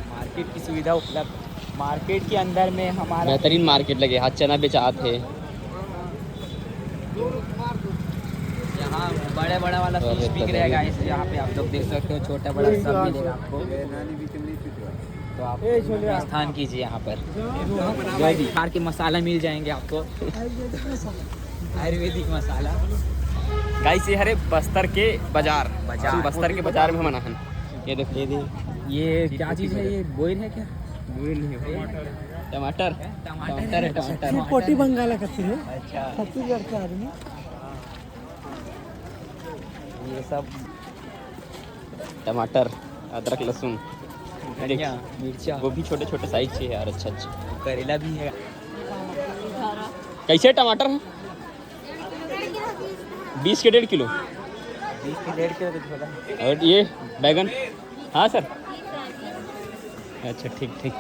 Market की सुविधा उपलब्ध, मार्केट के अंदर में हमारा बेहतरीन मार्केट लगे, हाथ चना बेचात है। यहाँ बड़े बड़ा वाला फिश बिक रहेगा, इस यहाँ पे आप लोग देख सकते हो, छोटा बड़ा सब मिलेगा आपको। तो आप स्थान कीजिए यहाँ पर, जो बिहार के मसाला मिल जाएंगे आपको, आयुर्वेदिक मसाला। गाइस ये हरे बस्तर के बाजार, बस्तर के बाजार में हम हन। ये देखो ये क्या चीज़ है, ये बोइल है क्या? टमाटर, टमाटर है, टमाटर। पोटी बंगाला करते हैं अच्छा, छत्तीसगढ़ के आदमी। ये सब टमाटर, अदरक, लहसुन, धनिया, मिर्चा, वो भी छोटे छोटे साइज के है यार। अच्छा अच्छा, करेला भी है। कैसे टमाटर है? 20 के 1.5 किलो। 20 के 1.5 किलो कुछ होगा। और ये बैगन? हाँ सर, अच्छा ठीक ठीक।